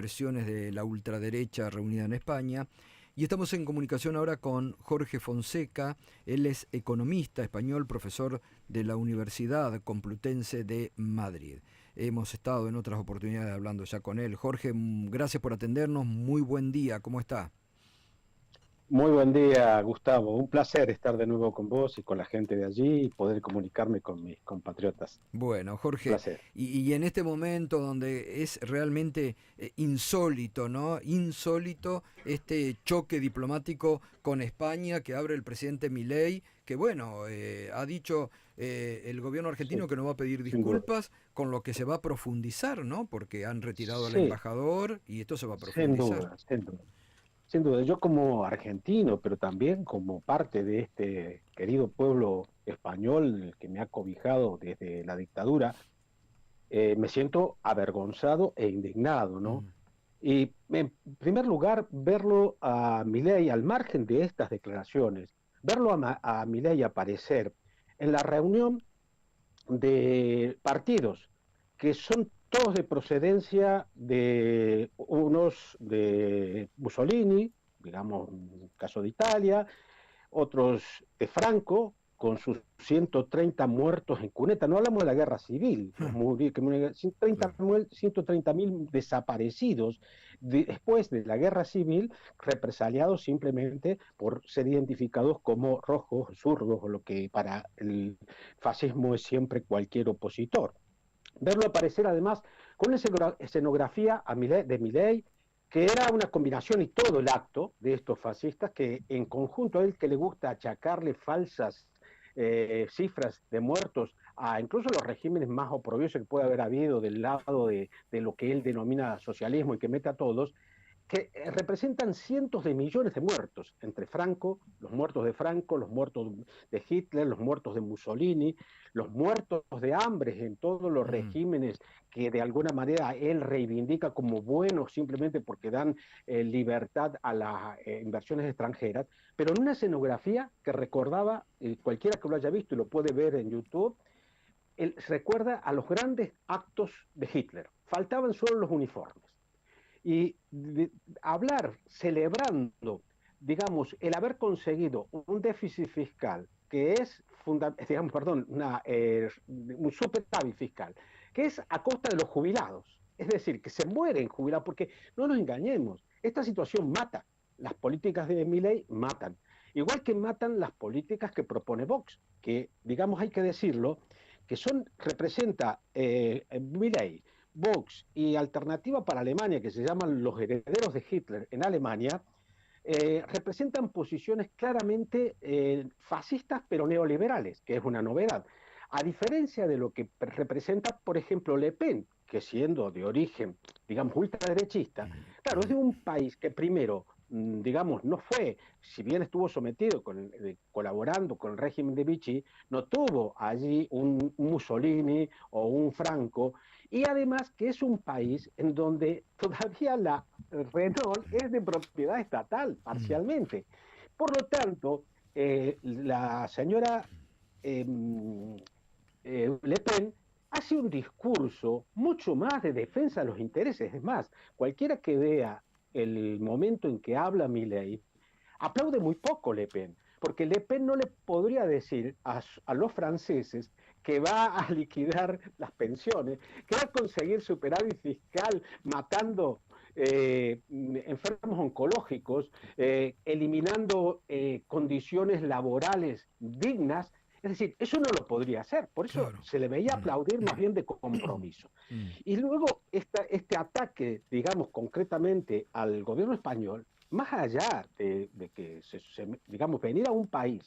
presiones de la ultraderecha reunida en España. Y estamos en comunicación ahora con Jorge Fonseca. Él es economista español, profesor de la Universidad Complutense de Madrid. Hemos estado en otras oportunidades hablando ya con él. Jorge, gracias por atendernos. Muy buen día. ¿Cómo está? Muy buen día, Gustavo. Un placer estar de nuevo con vos y con la gente de allí y poder comunicarme con mis compatriotas. Bueno, Un Jorge, placer. y en este momento donde es realmente insólito, ¿no? Insólito este choque diplomático con España que abre el presidente Milei, que bueno, ha dicho el gobierno argentino Sí, que no va a pedir sin duda. disculpas, con lo que se va a profundizar, ¿no? Porque han retirado al Sí, embajador y esto se va a sin profundizar. duda, sin duda. Sin duda, yo como argentino, pero también como parte de este querido pueblo español que me ha cobijado desde la dictadura, me siento avergonzado e indignado, ¿no? Mm, Y en primer lugar, verlo a Milei al margen de estas declaraciones, verlo a Milei aparecer en la reunión de partidos que son todos de procedencia de unos de Mussolini, digamos, en el caso de Italia, otros de Franco, con sus 130 muertos en cuneta. No hablamos de la guerra civil, los que 130, claro. 130.000 desaparecidos después de la guerra civil, represaliados simplemente por ser identificados como rojos, zurdos, o lo que para el fascismo es siempre cualquier opositor. Verlo aparecer además con una escenografía de Milei, que era una combinación y todo el acto de estos fascistas que en conjunto a él que le gusta achacarle falsas cifras de muertos a incluso los regímenes más oprobiosos que puede haber habido del lado de lo que él denomina socialismo y que mete a todos, que representan cientos de millones de muertos, entre los muertos de Franco, los muertos de Hitler, los muertos de Mussolini, los muertos de hambre en todos los Mm, regímenes que de alguna manera él reivindica como buenos simplemente porque dan libertad a las inversiones extranjeras, pero en una escenografía que recordaba, cualquiera que lo haya visto y lo puede ver en YouTube, él recuerda a los grandes actos de Hitler. Faltaban solo los uniformes y hablar celebrando, digamos, el haber conseguido un déficit fiscal que es, digamos, perdón, un superávit fiscal, que es a costa de los jubilados. Es decir, que se mueren jubilados, porque no nos engañemos, esta situación mata. Las políticas de Milei matan. Igual que matan las políticas que propone Vox, que, digamos, hay que decirlo, que representa Milei, Vox y Alternativa para Alemania, que se llaman los herederos de Hitler en Alemania, representan posiciones claramente fascistas pero neoliberales, que es una novedad. A diferencia de lo que representa, por ejemplo, Le Pen, que siendo de origen, digamos, ultraderechista, claro, es de un país que primero, digamos, no fue, si bien estuvo sometido, colaborando con el régimen de Vichy, no tuvo allí un Mussolini o un Franco, y además que es un país en donde todavía la Renault es de propiedad estatal, mm. parcialmente. Por lo tanto, la señora eh, Le Pen hace un discurso mucho más de defensa de los intereses. Es más, cualquiera que vea el momento en que habla Milei, aplaude muy poco Le Pen, porque Le Pen no le podría decir a los franceses que va a liquidar las pensiones, que va a conseguir superávit fiscal matando enfermos oncológicos, eliminando condiciones laborales dignas. Es decir, eso no lo podría hacer, por eso Claro. se le veía aplaudir más bien de compromiso. Mm, Y luego este ataque, digamos, concretamente al gobierno español, más allá de que, digamos, venir a un país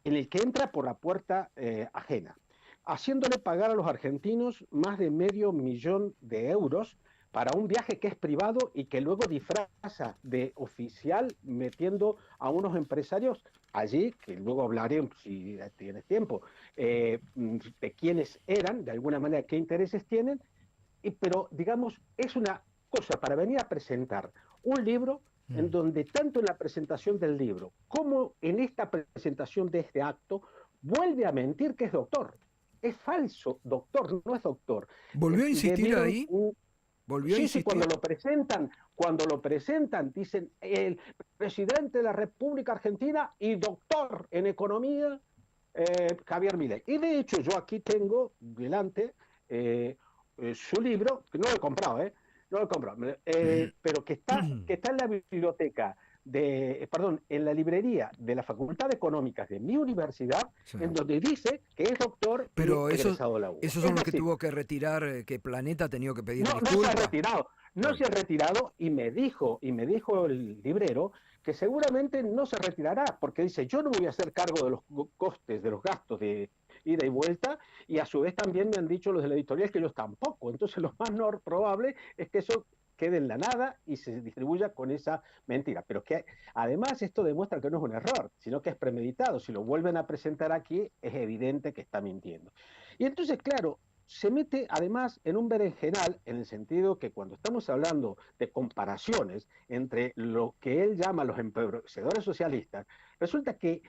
en el que entra por la puerta ajena, haciéndole pagar a los argentinos más de $500.000 para un viaje que es privado y que luego disfraza de oficial metiendo a unos empresarios allí, que luego hablaré si tienes tiempo, de quiénes eran, de alguna manera qué intereses tienen, pero digamos, es una cosa para venir a presentar un libro en mm. donde tanto en la presentación del libro como en esta presentación de este acto vuelve a mentir que es doctor. Es falso, doctor, no es doctor. ¿Volvió a Le insistir dieron ahí? ¿Volvió a Sí, insistir? cuando lo presentan, dicen el presidente de la República Argentina y doctor en economía, Javier Milei. Y de hecho yo aquí tengo delante su libro, que no lo he comprado, no lo he comprado, pero que está en la biblioteca perdón, en la librería de la Facultad de Económicas de mi universidad, Sí. en donde dice que es doctor y Pero egresado de la UBA. esos Es son los que decir, tuvo que retirar, que Planeta ha tenido que pedir no se ha disculpas. retirado, no Bueno, se ha retirado y me dijo el librero que seguramente no se retirará, porque dice, yo no voy a hacer cargo de los costes, de los gastos de ida y vuelta, y a su vez también me han dicho los de la editorial que ellos tampoco. Entonces lo más probable es que eso quede en la nada y se distribuya con esa mentira. Pero que además esto demuestra que no es un error, sino que es premeditado. Si lo vuelven a presentar aquí, es evidente que está mintiendo. Y entonces, claro, se mete además en un berenjenal en el sentido que cuando estamos hablando de comparaciones entre lo que él llama los empobrecedores socialistas, resulta que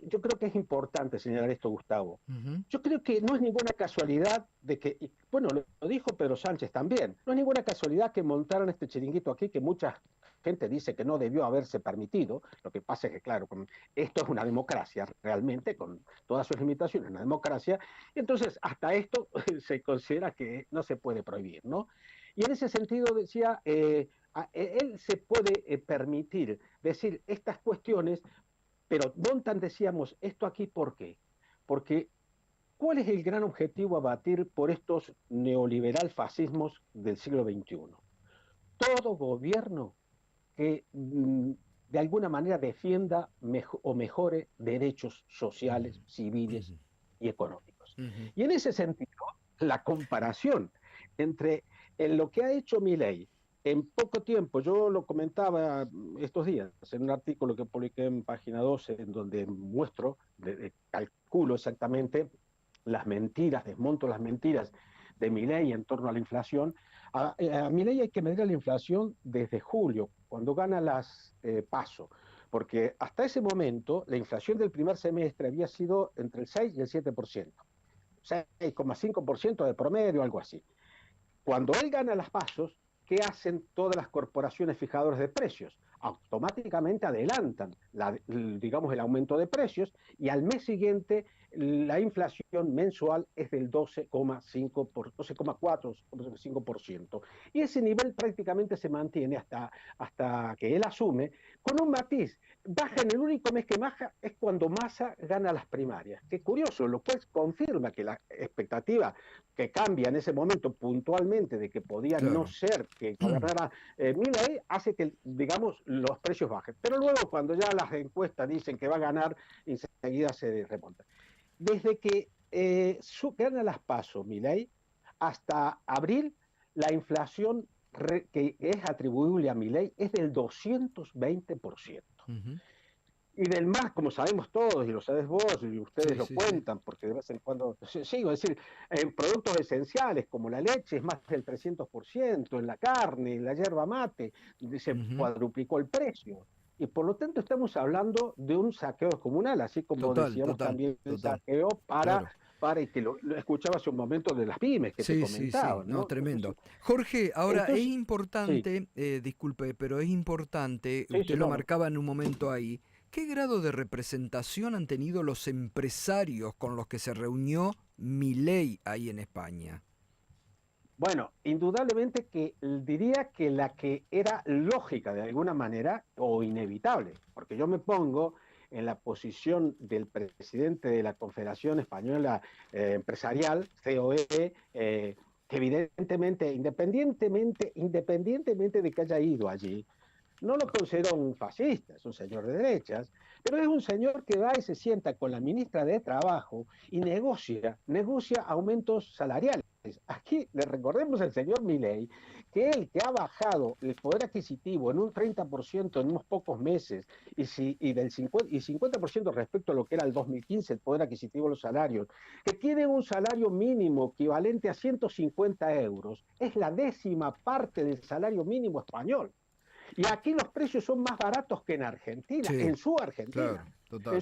yo creo que es importante señalar esto, Gustavo. uh-huh. Yo creo que no es ninguna casualidad de que, bueno, lo dijo Pedro Sánchez también, no es ninguna casualidad que montaran este chiringuito aquí que mucha gente dice que no debió haberse permitido. Lo que pasa es que, claro, esto es una democracia realmente, con todas sus limitaciones, una democracia, y entonces hasta esto se considera que no se puede prohibir, ¿no? Y en ese sentido decía, él se puede permitir decir estas cuestiones, pero montan, decíamos, esto aquí, ¿por qué? Porque ¿cuál es el gran objetivo a batir por estos neoliberal fascismos del siglo XXI? Todo gobierno que de alguna manera defienda o mejore derechos sociales, civiles Uh-huh. y económicos. Uh-huh. Y en ese sentido, la comparación entre lo que ha hecho Milei en poco tiempo, yo lo comentaba estos días en un artículo que publiqué en página 12, en donde muestro, calculo exactamente las mentiras, desmonto las mentiras de Milei en torno a la inflación. A Milei hay que medir la inflación desde julio, cuando gana las PASO, porque hasta ese momento la inflación del primer semestre había sido entre el 6 y el 7%, 6,5% de promedio, algo así. Cuando él gana las pasos, ¿qué hacen todas las corporaciones fijadoras de precios? Automáticamente adelantan, digamos, el aumento de precios y al mes siguiente la inflación mensual es del 12,4%. Y ese nivel prácticamente se mantiene hasta que él asume, con un matiz. Baja en el único mes que baja es cuando Massa gana las primarias. Qué curioso, lo cual confirma que la expectativa que cambia en ese momento puntualmente de que podía no Claro. ser que gobernara Milei, hace que, digamos, los precios bajen. Pero luego, cuando ya las encuestas dicen que va a ganar, enseguida se remonta. Desde que gana las PASO Milei, hasta abril, la inflación que es atribuible a Milei es del 220%. Uh-huh. Y del más, como sabemos todos, y lo sabes vos, y ustedes Sí, lo sí, sí. cuentan, porque de vez en cuando, sigo a decir, en productos esenciales como la leche es más del 300%, en la carne, en la yerba mate, se Uh-huh. cuadruplicó el precio. Y por lo tanto estamos hablando de un saqueo comunal, así como Total, decíamos total, también el total. saqueo Claro. y que lo escuchaba hace un momento de las pymes que te Sí, sí, sí, comentaban, no, ¿no? tremendo. Jorge, ahora es Entonces, sí, importante, disculpe, pero es importante, sí, usted sí, lo no, no. marcaba en un momento ahí, ¿qué grado de representación han tenido los empresarios con los que se reunió Milei ahí en España? Bueno, indudablemente que diría que la que era lógica de alguna manera o inevitable, porque yo me pongo en la posición del presidente de la Confederación Española Empresarial, COE, que evidentemente, independientemente de que haya ido allí, no lo considero un fascista, es un señor de derechas, pero es un señor que va y se sienta con la ministra de Trabajo y negocia aumentos salariales. Aquí le recordemos al señor Milei que él, que ha bajado el poder adquisitivo en un 30% en unos pocos meses del 50% respecto a lo que era el 2015 el poder adquisitivo de los salarios, que tiene un salario mínimo equivalente a 150 euros, es la 10ª parte del salario mínimo español. Y aquí los precios son más baratos que en Argentina, Sí, Argentina, claro, total.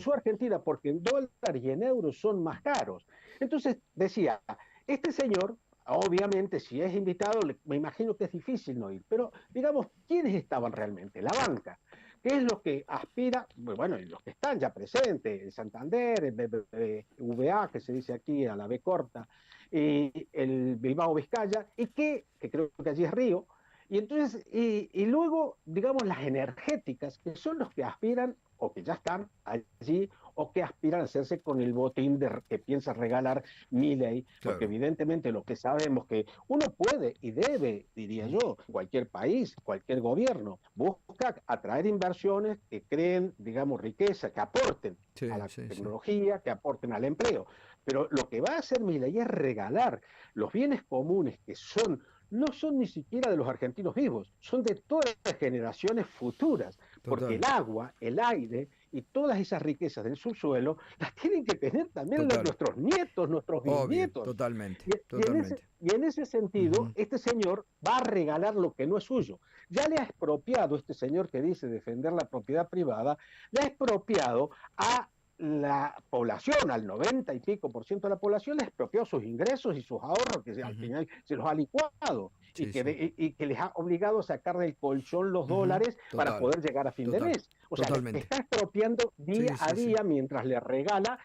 porque en dólar y en euros son más caros. Entonces decía, este señor obviamente, si es invitado, me imagino que es difícil no ir, pero digamos, ¿quiénes estaban realmente? La banca. ¿Qué es lo que aspira? Bueno, los que están ya presentes, el Santander, el BBVA, que se dice aquí a la B corta, y el Bilbao Vizcaya, y que creo que allí es Río, y entonces, y luego, digamos, las energéticas, que son los que aspiran o que ya están allí o que aspiran a hacerse con el botín que piensa regalar Milei, porque Claro. evidentemente lo que sabemos que uno puede y debe, diría yo, cualquier país, cualquier gobierno, busca atraer inversiones que creen, digamos, riqueza, que aporten Sí, a la sí, sí. tecnología, que aporten al empleo. Pero lo que va a hacer Milei es regalar los bienes comunes que son no son ni siquiera de los argentinos vivos, son de todas las generaciones futuras, porque Total, el agua, el aire y todas esas riquezas del subsuelo las tienen que tener también total. nuestros nietos, nuestros Obvio, bisnietos. totalmente, Y totalmente. en ese sentido, Ujú. este señor va a regalar lo que no es suyo. Ya le ha expropiado, este señor que dice defender la propiedad privada, le ha expropiado a la población, al 90 y pico por ciento de la población, le expropió sus ingresos y sus ahorros, que al Ujú. final se los ha licuado Sí, sí. y que les ha obligado a sacar del colchón los Ujú. dólares para Total, poder llegar a fin de total, mes. O sea, le totalmente. está expropiando día Sí, a sí, sí. día mientras le regala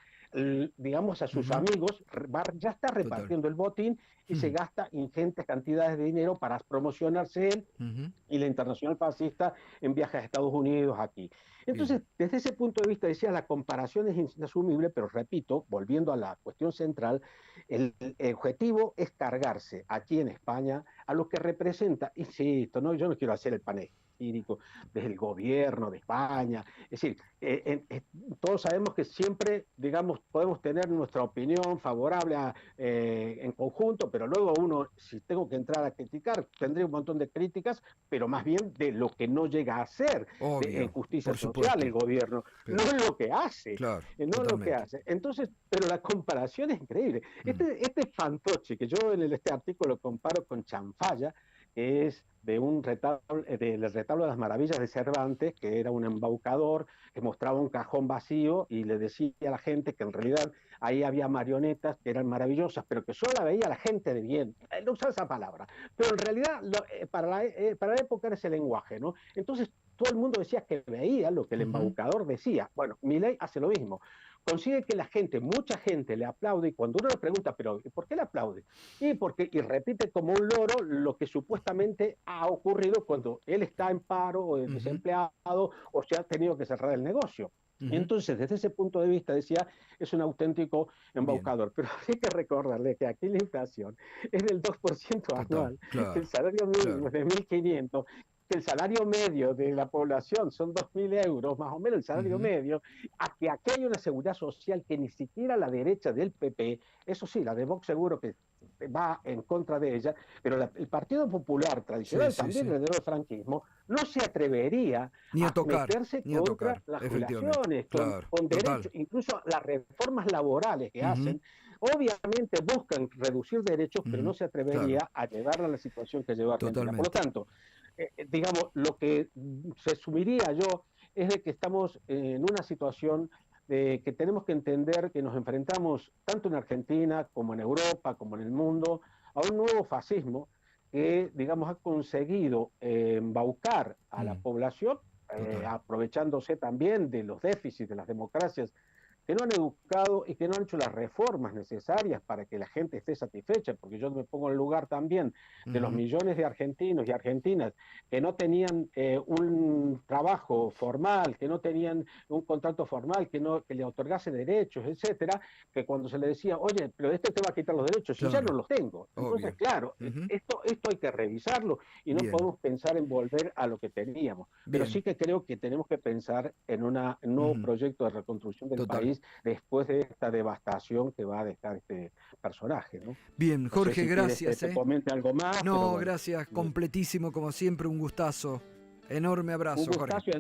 digamos, a sus Ujú. amigos, ya está Total. repartiendo el botín y se Ujú. gasta ingentes cantidades de dinero para promocionarse él Ujú. y la Internacional Fascista en viajes a Estados Unidos aquí. Bien. Entonces, desde ese punto de vista, decía, la comparación es inasumible, pero repito, volviendo a la cuestión central, el objetivo es cargarse aquí en España a lo que representa, insisto, no, yo no quiero hacer el panegírico del gobierno de España, es decir, todos sabemos que siempre, digamos, podemos tener nuestra opinión favorable en conjunto, pero luego uno, si tengo que entrar a criticar, tendré un montón de críticas, pero más bien de lo que no llega a hacer en Obvio, justicia por social supuesto. el gobierno, no Pero, lo que hace, claro, no lo que totalmente. hace. Entonces, pero la comparación es increíble. Mm. Este fantoche, que yo en este artículo comparo con Chanfalla, que es de un retablo, del retablo de las maravillas de Cervantes, que era un embaucador que mostraba un cajón vacío y le decía a la gente que en realidad ahí había marionetas que eran maravillosas, pero que solo la veía la gente de bien. No usaba esa palabra, pero en realidad para la época era ese lenguaje, ¿no? Entonces todo el mundo decía que veía lo que el Ujú. embaucador decía. Bueno, Milei hace lo mismo. Consigue que la gente, mucha gente le aplaude y cuando uno le pregunta, pero ¿por qué le aplaude? Y repite como un loro lo que supuestamente ha ocurrido cuando él está en paro o Ujú. desempleado o se ha tenido que cerrar el negocio. Ujú. Entonces, desde ese punto de vista, decía, es un auténtico Bien. embaucador. Pero hay que recordarle que aquí la inflación es del 2% Total. anual, que Claro, el salario mínimo claro. es de 1.500, que el salario medio de la población son 2.000 euros, más o menos el salario Ujú. medio, a que aquí hay una seguridad social que ni siquiera la derecha del PP, eso sí, la de Vox seguro que va en contra de ella, pero el Partido Popular Sí, tradicional, sí, también sí. el del franquismo, no se atrevería Ni a a tocar, meterse ni a contra tocar, las efectivamente. jubilaciones, Claro, con total. derechos, incluso las reformas laborales que Ujú. hacen, obviamente buscan reducir derechos, pero no Ujú. se Claro, atrevería a llevarla a la situación que lleva Argentina. Por lo totalmente. tanto, digamos, lo que resumiría yo es de que estamos en una situación de que tenemos que entender que nos enfrentamos tanto en Argentina como en Europa, como en el mundo, a un nuevo fascismo que, digamos, ha conseguido embaucar a la Mm. población, Total. aprovechándose también de los déficits de las democracias que no han educado y que no han hecho las reformas necesarias para que la gente esté satisfecha, porque yo me pongo en el lugar también de los Ujú. millones de argentinos y argentinas que no tenían un trabajo formal, que no tenían un contrato formal, que le otorgase derechos, etcétera, que cuando se le decía, oye, pero este te va a quitar los derechos, y ya no Claro, los tengo. Entonces, obvio. claro, Ujú. esto hay que revisarlo y no Bien, podemos pensar en volver a lo que teníamos. Pero bien. sí que creo que tenemos que pensar en un nuevo Ujú. proyecto de reconstrucción del Total. país después de esta devastación que va a dejar este personaje, ¿no? Bien, No sé Jorge, si quieres que gracias, te ¿eh? comente algo más, pero No, bueno, gracias, completísimo como siempre, un gustazo. Enorme un abrazo, Jorge. gustazo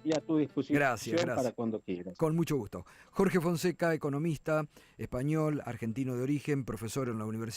y a tu Gracias, disposición para gracias. cuando quieras. Con mucho gusto. Jorge Fonseca, economista español, argentino de origen, profesor en la Universidad